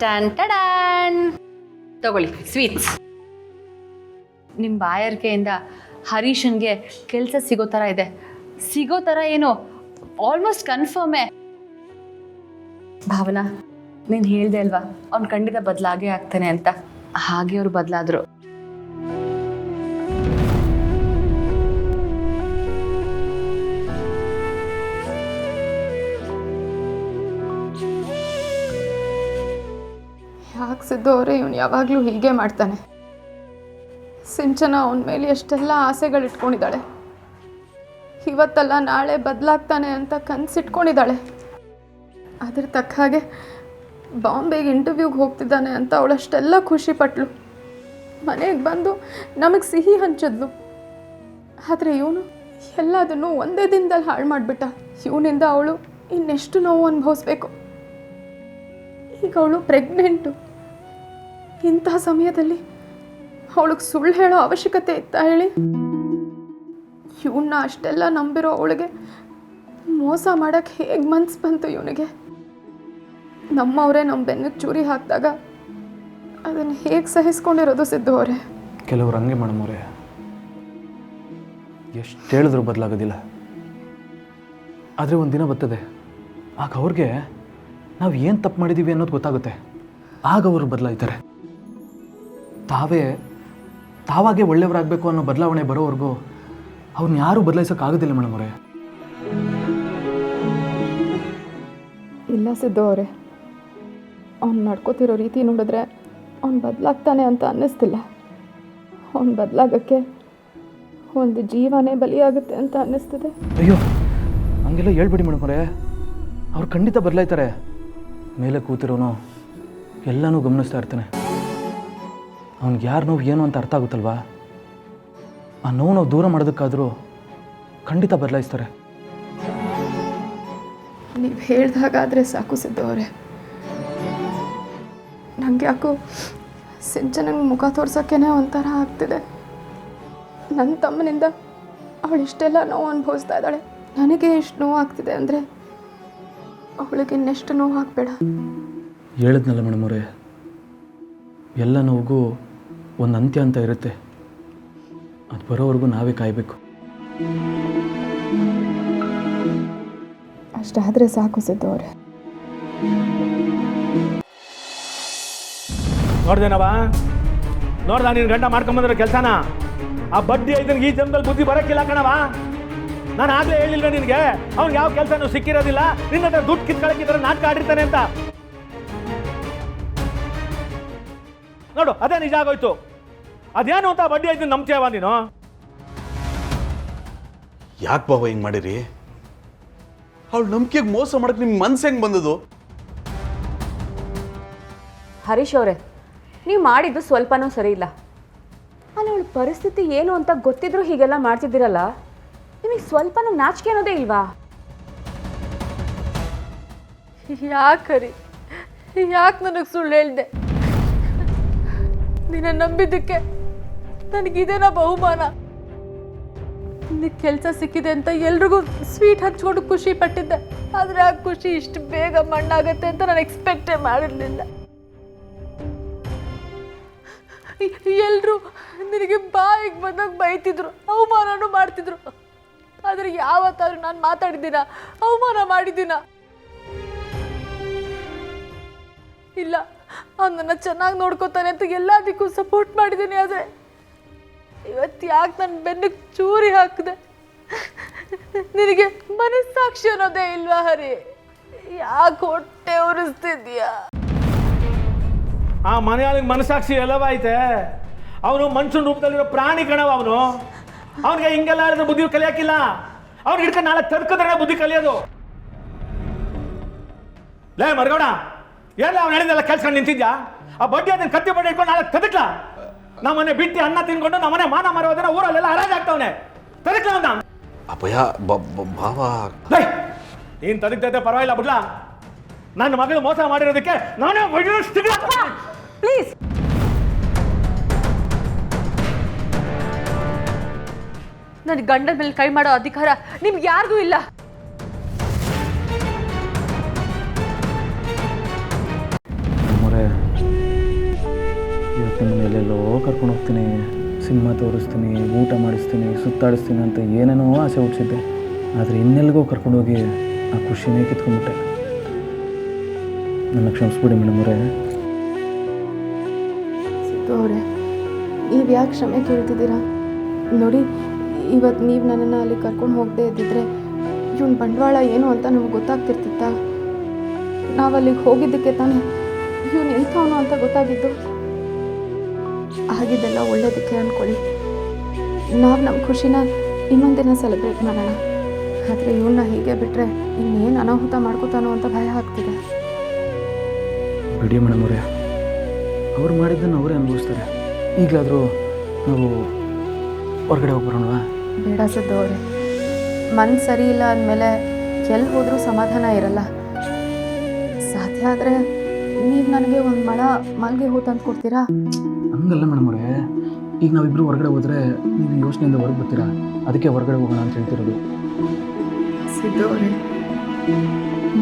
Ton ಟಡಾನ್ ತಗೊಳ್ಳಿ sweets. ನಿಮ್ಮ ಬಾಯಾರಿಕೆಯಿಂದ ಹರೀಶನ್ಗೆ ಕೆಲಸ ಸಿಗೋ ಥರ ಇದೆ. ಸಿಗೋ ಥರ ಏನು, ಆಲ್ಮೋಸ್ಟ್ ಕನ್ಫರ್ಮೇ. ಭಾವನಾ, ನೀನು ಹೇಳ್ದೆ ಅಲ್ವಾ ಅವ್ನು ಖಂಡಿತ ಬದಲಾಗೇ ಆಗ್ತಾನೆ ಅಂತ. ಹಾಗೆ ಅವ್ರು ಬದಲಾದ್ರು. ಯಾಕೆ ಸಿದ್ದು ಅವರೇ ಇವನು ಯಾವಾಗಲೂ ಹೀಗೆ ಮಾಡ್ತಾನೆ? ಸಿಂಚನ ಅವನ ಮೇಲೆ ಎಷ್ಟೆಲ್ಲ ಆಸೆಗಳು ಇಟ್ಕೊಂಡಿದ್ದಾಳೆ. ಇವತ್ತಲ್ಲ ನಾಳೆ ಬದಲಾಗ್ತಾನೆ ಅಂತ ಕನಸಿಟ್ಕೊಂಡಿದ್ದಾಳೆ. ಅದ್ರ ತಕ್ಕ ಹಾಗೆ ಬಾಂಬೆಗೆ ಇಂಟರ್ವ್ಯೂಗೆ ಹೋಗ್ತಿದ್ದಾನೆ ಅಂತ ಅವಳಷ್ಟೆಲ್ಲ ಖುಷಿ ಪಟ್ಲು. ಮನೆಗೆ ಬಂದು ನಮಗೆ ಸಿಹಿ ಹಂಚಿದ್ಲು. ಆದರೆ ಇವನು ಎಲ್ಲದನ್ನು ಒಂದೇ ದಿನದಲ್ಲಿ ಹಾಳು ಮಾಡಿಬಿಟ್ಟ. ಇವನಿಂದ ಅವಳು ಇನ್ನೆಷ್ಟು ನೋವು ಅನುಭವಿಸ್ಬೇಕು. ಈಗ ಅವಳು ಪ್ರೆಗ್ನೆಂಟು. ಇಂಥ ಸಮಯದಲ್ಲಿ ಅವಳಿಗೆ ಸುಳ್ಳು ಹೇಳೋ ಅವಶ್ಯಕತೆ ಇತ್ತಾ ಹೇಳಿ? ಇವನ್ನ ಅಷ್ಟೆಲ್ಲ ನಂಬಿರೋ ಅವಳಿಗೆ ಮೋಸ ಮಾಡೋಕ್ಕೆ ಹೇಗೆ ಮನ್ಸು ಬಂತು ಇವನಿಗೆ? ನಮ್ಮವರೇ ನಮ್ಮ ಬೆನ್ನಿಗೆ ಚೂರಿ ಹಾಕಿದಾಗ ಅದನ್ನು ಹೇಗೆ ಸಹಿಸ್ಕೊಂಡಿರೋದು ಸಿದ್ದು ಅವರೇ? ಕೆಲವರು ಹಂಗೆ ಮೇಡಮ್ ಅವರೇ, ಎಷ್ಟು ಹೇಳಿದ್ರು ಬದಲಾಗೋದಿಲ್ಲ. ಆದರೆ ಒಂದು ದಿನ ಬರ್ತದೆ, ಆಗ ಅವ್ರಿಗೆ ನಾವು ಏನು ತಪ್ಪು ಮಾಡಿದ್ದೀವಿ ಅನ್ನೋದು ಗೊತ್ತಾಗುತ್ತೆ. ಆಗ ಅವರು ಬದಲಾಯ್ತಾರೆ. ತಾವಾಗೆ ಒಳ್ಳೆಯವರಾಗಬೇಕು ಅನ್ನೋ ಬದಲಾವಣೆ ಬರೋವರೆಗೂ ಅವ್ರನ್ನ ಯಾರೂ ಬದಲಾಯಿಸೋಕ್ಕಾಗೋದಿಲ್ಲ ಮೇಡಮ್ ಅವರೇ. ಇಲ್ಲ ಸಿದ್ದು ಅವರೇ, ಅವ್ನು ನಡ್ಕೋತಿರೋ ರೀತಿ ನೋಡಿದ್ರೆ ಅವ್ನು ಬದಲಾಗ್ತಾನೆ ಅಂತ ಅನ್ನಿಸ್ತಿಲ್ಲ. ಅವ್ನು ಬದಲಾಗಕ್ಕೆ ಒಂದು ಜೀವನೇ ಬಲಿಯಾಗುತ್ತೆ ಅಂತ ಅನ್ನಿಸ್ತಿದೆ. ಅಯ್ಯೋ, ಹಂಗೆಲ್ಲ ಹೇಳ್ಬಿಡಿ ಮೇಡಮ್ ಅವರೇ, ಅವ್ರು ಖಂಡಿತ ಬದಲಾಯ್ತಾರೆ. ಮೇಲೆ ಕೂತಿರೋನು ಎಲ್ಲನೂ ಗಮನಿಸ್ತಾ ಇರ್ತಾನೆ. ಅವ್ನಿಗೆ ಯಾರು ನೋವು ಏನು ಅಂತ ಅರ್ಥ ಆಗುತ್ತಲ್ವಾ? ಆ ನೋವು ನಾವು ದೂರ ಮಾಡೋದಕ್ಕಾದರೂ ಖಂಡಿತ ಬದಲಾಯಿಸ್ತಾರೆ. ನೀವು ಹೇಳ್ದಾಗಾದರೆ ಸಾಕು ಸಿದ್ದು ಅವರೇ. ನನಗೆ ಯಾಕೋ ಸಿಂಚನಂಗೆ ಮುಖ ತೋರ್ಸೋಕ್ಕೇ ಒಂಥರ ಆಗ್ತಿದೆ. ನನ್ನ ತಮ್ಮನಿಂದ ಅವಳು ಇಷ್ಟೆಲ್ಲ ನೋವು ಅನುಭವಿಸ್ತಾ ಇದ್ದಾಳೆ. ನನಗೆ ಎಷ್ಟು ನೋವು ಆಗ್ತಿದೆ ಅಂದರೆ ಅವಳಿಗೆ ಇನ್ನೆಷ್ಟು ನೋವು ಹಾಕಬೇಡ. ಹೇಳಿದ್ನಲ್ಲ ಮೇಡಮ್ ಅವರೇ, ಎಲ್ಲ ನೋವಿಗೂ ಒಂದು ಅಂತ್ಯ ಅಂತ ಇರುತ್ತೆ. ಅದು ಬರೋವರೆಗೂ ನಾವೇ ಕಾಯಬೇಕು. ಅಷ್ಟಾದರೆ ಸಾಕು ಸಿದ್ದು ಅವರೇ. ನೋಡ್ದ ನೀನು ಗಂಟ ಮಾಡ್ಕೊಂಬಂದಿರೋ ಕೆಲಸನ? ಆ ಬಡ್ಡಿ ಐದನಿಗೆ ಈ ಜನ್ಮದಲ್ಲಿ ಬುದ್ಧಿ ಬರೋಕ್ಕಿಲ್ಲ ಕಣವ. ನಾನು ಆಗಲೇ ಹೇಳಿಲ್ಲ ನಿನಗೆ, ಅವ್ನಿಗೆ ಯಾವ ಕೆಲಸನೂ ಸಿಕ್ಕಿರೋದಿಲ್ಲ. ನಿನ್ನ ಹತ್ರ ದುಡ್ಡು ಕಿತ್ಕೊಳಕ್ಕಿದ್ರೆ ನಾಟಕ ಆಡಿರ್ತಾನೆ ಅಂತ. ನೋಡು, ಅದೇ ನಿಜ ಆಗೋಯ್ತು. ಅದೇನು ಅಂತ ಬಡ್ಡಿ ಐದನ್ ನಂಬ್ತೀಯವ ನೀನು? ಯಾಕೆ ಬಾವ ಹಿಂಗೆ ಮಾಡಿರಿ? ಅವಳು ನಂಬಿಕೆಗೆ ಮೋಸ ಮಾಡಕ್ಕೆ ನಿಮ್ಗೆ ಮನ್ಸು ಹೆಂಗೆ ಬಂದದು? ಹರೀಶ್ ಅವರೇ, ನೀವು ಮಾಡಿದ್ದು ಸ್ವಲ್ಪನೂ ಸರಿ ಇಲ್ಲ. ಅಲ್ಲಿ ಅವಳ ಪರಿಸ್ಥಿತಿ ಏನು ಅಂತ ಗೊತ್ತಿದ್ರು ಹೀಗೆಲ್ಲ ಮಾಡ್ತಿದ್ದೀರಲ್ಲ, ನಿಮಗೆ ಸ್ವಲ್ಪನೂ ನಾಚಿಕೆ ಅನ್ನೋದೇ ಇಲ್ವಾ? ಯಾಕರಿ, ಯಾಕೆ ನನಗೆ ಸುಳ್ಳು ಹೇಳ್ದೆ? ನಿನ್ನ ನಂಬಿದ್ದಕ್ಕೆ ನನಗಿದೇನಾ ಬಹುಮಾನ? ನಿನಗೆ ಕೆಲಸ ಸಿಕ್ಕಿದೆ ಅಂತ ಎಲ್ರಿಗೂ ಸ್ವೀಟ್ ಹಂಚ್ಕೊಂಡು ಖುಷಿ ಪಟ್ಟಿದ್ದೆ. ಆದರೆ ಆ ಖುಷಿ ಇಷ್ಟು ಬೇಗ ಮಣ್ಣಾಗತ್ತೆ ಅಂತ ನಾನು ಎಕ್ಸ್ಪೆಕ್ಟೇ ಮಾಡಿರಲಿಲ್ಲ. ಎಲ್ಲರೂ ನಿನಗೆ ಬಾಯಿಗೆ ಬಂದಾಗ ಬೈತಿದ್ರು, ಅವಮಾನನೂ ಮಾಡ್ತಿದ್ರು. ಆದರೆ ಯಾವತ್ತಾದ್ರೂ ನಾನು ಮಾತಾಡಿದ್ದೀನ, ಅವಮಾನ ಮಾಡಿದ್ದೀನ? ಇಲ್ಲ, ಅವನನ್ನು ಚೆನ್ನಾಗಿ ನೋಡ್ಕೋತಾನೆ ಅಂತ ಎಲ್ಲದಕ್ಕೂ ಸಪೋರ್ಟ್ ಮಾಡಿದ್ದೀನಿ. ಆದರೆ ಇವತ್ತು ಯಾಕೆ ನನ್ನ ಬೆನ್ನಿಗೆ ಚೂರಿ ಹಾಕಿದೆ? ನಿನಗೆ ಮನಸ್ಸಾಕ್ಷಿ ಅನ್ನೋದೇ ಇಲ್ವಾ ಹರಿ? ಯಾಕೆ ಹೊಟ್ಟೆ ಉರಿಸ್ತಿದ್ಯಾ? ಆ ಮನೆಯಾಳಿಗೆ ಮನಸ್ಸಾಕ್ಷಿ ಎಲ್ಲವೈತೆ? ಅವನು ಮನುಷ್ಯನ ರೂಪದಲ್ಲಿರೋ ಪ್ರಾಣಿ ಕಣವ. ಅವನಿಗೆ ಹಿಂಗೆಲ್ಲ ಹೇಳಿದ್ರೆ ಬುದ್ಧಿ ಕಲಿಯಾಕಿಲ್ಲ. ಅವ್ನು ಹಿಡ್ಕೊಂಡು ನಾಳೆ ತರ್ಕದ್ರೆ ಬುದ್ಧಿ ಕಲಿಯೋದು. ಲೇ ಮರ್ಗೌಡ, ಎಲ್ಲ ಅವ್ನು ಹೇಳಿದೆಲ್ಲ ಕೆಲ್ಸ್ಕೊಂಡು ನಿಂತಿದ್ಯಾ? ಆ ಬಡ್ಡಿ ಅದನ್ನ ಕತ್ತಿ ಬಡ್ಡಿ ಇಟ್ಕೊಂಡು ನಾಳೆ ತದಕ್ಲ. ನಮ್ಮನೆ ಬಿಟ್ಟು ಅನ್ನ ತಿನ್ಕೊಂಡು ನಮ್ಮನೆ ಮಾನ ಮರೋದನ್ನ ಊರಲ್ಲೆಲ್ಲ ಹರಾಜಾಗ್ತಾವನೆ. ತದಕ್ಲ ಅವನ ಅಪ್ಪಯ್ಯ ಭಾವ. ನೀನು ತದಕ್ತೈತೆ ಪರವಾಗಿಲ್ಲ ಬಿಡ್ಲಾ. ನನ್ನ ಮಗಳು ಮೋಸ ಮಾಡಿರೋದಕ್ಕೆ ನಾನೇ ಪ್ಲೀಸ್, ನನ್ನ ಗಂಡನ ಮೇಲೆ ಕೈ ಮಾಡೋ ಅಧಿಕಾರ ನಿಮ್ಗೆ ಯಾರಿಗೂ ಇಲ್ಲ. ನಮ್ಮವರೇ, ಕರ್ಕೊಂಡು ಹೋಗ್ತೀನಿ, ಸಿನಿಮಾ ತೋರಿಸ್ತೀನಿ, ಊಟ ಮಾಡಿಸ್ತೀನಿ, ಸುತ್ತಾಡಿಸ್ತೀನಿ ಅಂತ ಏನೇನೋ ಆಸೆ ಹುಟ್ಟಿಸಿದ್ದೆ. ಆದರೆ ಇನ್ನೆಲ್ಗೋ ಕರ್ಕೊಂಡೋಗಿ ಆ ಖುಷಿನೇ ಕಿತ್ಕೊಂಡ್ಬಿಟ್ಟೆ. ನನ್ನ ಕ್ಷಮಿಸ್ಬಿಡಿ ಮೇಡಮ್ ಅವರೇ. ಸಿದ್ದು ಅವರೇ, ನೀವು ಯಾಕೆ ಕ್ಷಮೆ ಕೇಳ್ತಿದ್ದೀರಾ? ನೋಡಿ, ಇವತ್ತು ನೀವು ನನ್ನನ್ನು ಅಲ್ಲಿ ಕರ್ಕೊಂಡು ಹೋಗದೆ ಇದ್ದಿದ್ರೆ ಇವನ ಬಂಡವಾಳ ಏನು ಅಂತ ನಮ್ಗೆ ಗೊತ್ತಾಗ್ತಿರ್ತಿತ್ತ? ನಾವು ಅಲ್ಲಿಗೆ ಹೋಗಿದ್ದಕ್ಕೆ ತಾನೇ ಇವನು ಎಂಥವನು ಅಂತ ಗೊತ್ತಾಗಿದ್ದು. ಆಗಿದ್ದೆಲ್ಲ ಒಳ್ಳೇದಕ್ಕೆ ಅಂದ್ಕೊಳ್ಳಿ. ನಾವು ನಮ್ಮ ಖುಷಿನ ಇನ್ನೊಂದಿನ ಸೆಲೆಬ್ರೇಟ್ ಮಾಡೋಣ. ಆದರೆ ಇವನ್ನ ಹೀಗೆ ಬಿಟ್ಟರೆ ಇನ್ನೇನು ಅನಾಹುತ ಮಾಡ್ಕೋತಾನೋ ಅಂತ ಭಯ ಆಗ್ತಿದೆ. ಬಿಡಿ ಮೇಡಮ್ ಅವರೇ, ಅವ್ರು ಮಾಡಿದ್ದನ್ನು ಅವರೇ ಅನುಭವಿಸ್ತಾರೆ. ಈಗಲಾದರೂ ನಾವು ಹೊರಗಡೆ ಹೋಗ್ಬರೋಣವಾ? ಬೇಡ ಸಿದ್ದು ಅವರೇ, ಮನಸ್ಸು ಸರಿ ಇಲ್ಲ ಅಂದಮೇಲೆ ಎಲ್ಲಿ ಹೋದರೂ ಸಮಾಧಾನ ಇರಲ್ಲ. ಸಾಧ್ಯ ಆದರೆ ನೀವು ನನಗೆ ಒಂದು ಮಳ ಮಲ್ಗೆ ಹೂ ತಂದು ಕೊಡ್ತೀರಾ? ಹಂಗಲ್ಲ ಮೇಡಮ್ ಅವರೇ, ಈಗ ನಾವಿಬ್ಬರು ಹೊರಗಡೆ ಹೋದರೆ ನೀವು ಯೋಚನೆಯಿಂದ ಹೊರಗೆ ಬರ್ತೀರಾ, ಅದಕ್ಕೆ ಹೊರಗಡೆ ಹೋಗೋಣ ಅಂತ ಹೇಳ್ತಿರೋದು. ಸಿದ್ದು ಅವರೇ,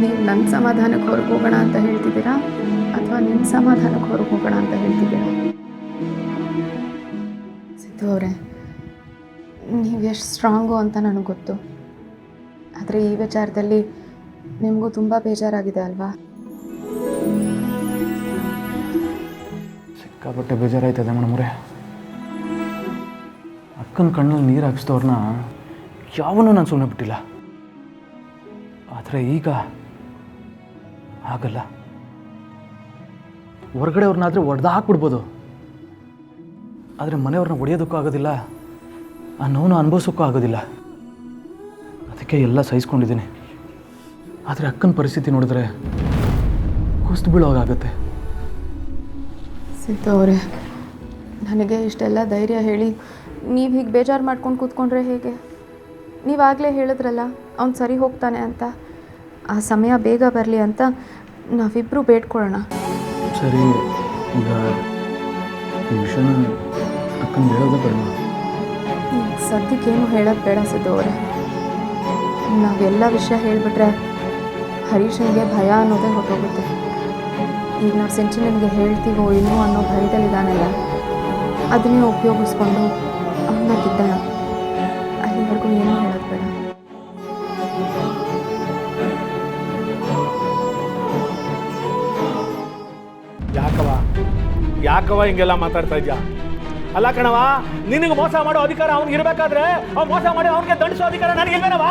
ನೀವು ನನ್ನ ಸಮಾಧಾನಕ್ಕೆ ಹೊರಗೆ ಹೋಗೋಣ ಅಂತ ಹೇಳ್ತಿದ್ದೀರಾ ಅಥವಾ ನಿಮ್ಮ ಸಮಾಧಾನಕ್ಕೆ ಹೊರಗೆ ಹೋಗೋಣ ಅಂತ ಹೇಳ್ತಿದ್ದೀರಾ? ಸಿದ್ದು ಅವರೇ, ನೀವು ಎಷ್ಟು ಸ್ಟ್ರಾಂಗು ಅಂತ ನನಗೆ ಗೊತ್ತು. ಆದರೆ ಈ ವಿಚಾರದಲ್ಲಿ ನಿಮಗೂ ತುಂಬ ಬೇಜಾರಾಗಿದೆ ಅಲ್ವಾ? ಸಿಕ್ಕಾಪಟ್ಟೆ ಬೇಜಾರಾಯ್ತದೆ ಮೇಡಮ್ ಅವರೇ. ಅಕ್ಕನ ಕಣ್ಣಲ್ಲಿ ನೀರು ಹಾಕಿಸಿದವ್ರನ್ನ ಯಾವನ್ನೂ ನಾನು ಸುಮ್ಮನೆ ಬಿಟ್ಟಿಲ್ಲ. ಆದರೆ ಈಗ ಆಗಲ್ಲ. ಹೊರಗಡೆ ಅವ್ರನ್ನಾದರೆ ಒಡೆದು ಹಾಕ್ಬಿಡ್ಬೋದು, ಆದರೆ ಮನೆಯವ್ರನ್ನ ಹೊಡೆಯೋದಕ್ಕೂ ಆಗೋದಿಲ್ಲ, ಆ ನೋವನ್ನು ಅನುಭವಿಸೋಕ್ಕೂ ಆಗೋದಿಲ್ಲ. ಅದಕ್ಕೆ ಎಲ್ಲ ಸಹಿಸ್ಕೊಂಡಿದ್ದೀನಿ. ಆದರೆ ಅಕ್ಕನ ಪರಿಸ್ಥಿತಿ ನೋಡಿದ್ರೆ ಕುಸ್ತು ಬೀಳೋವಾಗತ್ತೆ. ಸಿದ್ದು ಅವರೇ, ನನಗೆ ಇಷ್ಟೆಲ್ಲ ಧೈರ್ಯ ಹೇಳಿ ನೀವು ಹೀಗೆ ಬೇಜಾರು ಮಾಡ್ಕೊಂಡು ಕೂತ್ಕೊಂಡ್ರೆ ಹೇಗೆ? ನೀವಾಗಲೇ ಹೇಳಿದ್ರಲ್ಲ ಅವ್ನು ಸರಿ ಹೋಗ್ತಾನೆ ಅಂತ. ಆ ಸಮಯ ಬೇಗ ಬರಲಿ ಅಂತ ನಾವಿಬ್ಬರು ಬೇಡ್ಕೊಳ್ಳೋಣ. ಸರಿ, ಈಗ ಈ ವಿಷಯನ ಅಕ್ಕನ ಹೇಳೋದೇ ಬೇಡ. ಈಗ ಸದ್ಯಕ್ಕೇನು ಹೇಳೋದು ಬೇಡ ಸಿದ್ದು ಅವರೇ. ನಾವೆಲ್ಲ ವಿಷಯ ಹೇಳಿಬಿಟ್ರೆ ಹರೀಶನಿಗೆ ಭಯ ಅನ್ನೋದೇ ಹೊರಟೋಗುತ್ತೆ. ಈಗ ನಾವು ಸಿಂಚನನಿಗೆ ಹೇಳ್ತೀವೋ ಇನ್ನೂ ಅನ್ನೋ ಭಯದಲ್ಲಿದ್ದಾನಲ್ಲ, ಅದನ್ನೇ ಉಪಯೋಗಿಸ್ಕೊಂಡು ಅವನ್ನ ತಿದ್ದಣ. ಅಲ್ಲಿವರೆಗೂ ಏನೂ ಹೇಳೋದು ಬೇಡ. ಯಾಕವ ಹಿಂಗೆಲ್ಲ ಮಾತಾಡ್ತಾ ಇದ್ಯಾ? ಅಲ್ಲ ಕಣವ, ನಿನಗೆ ಮೋಸ ಮಾಡೋ ಅಧಿಕಾರ ಅವ್ನಿಗೆ ಇರಬೇಕಾದ್ರೆ ಅವ್ನು ಮೋಸ ಮಾಡಿ ಅವ್ನಿಗೆ ದಂಡಿಸೋ ಅಧಿಕಾರ ನನಗೆ ಇಲ್ವೇನವ?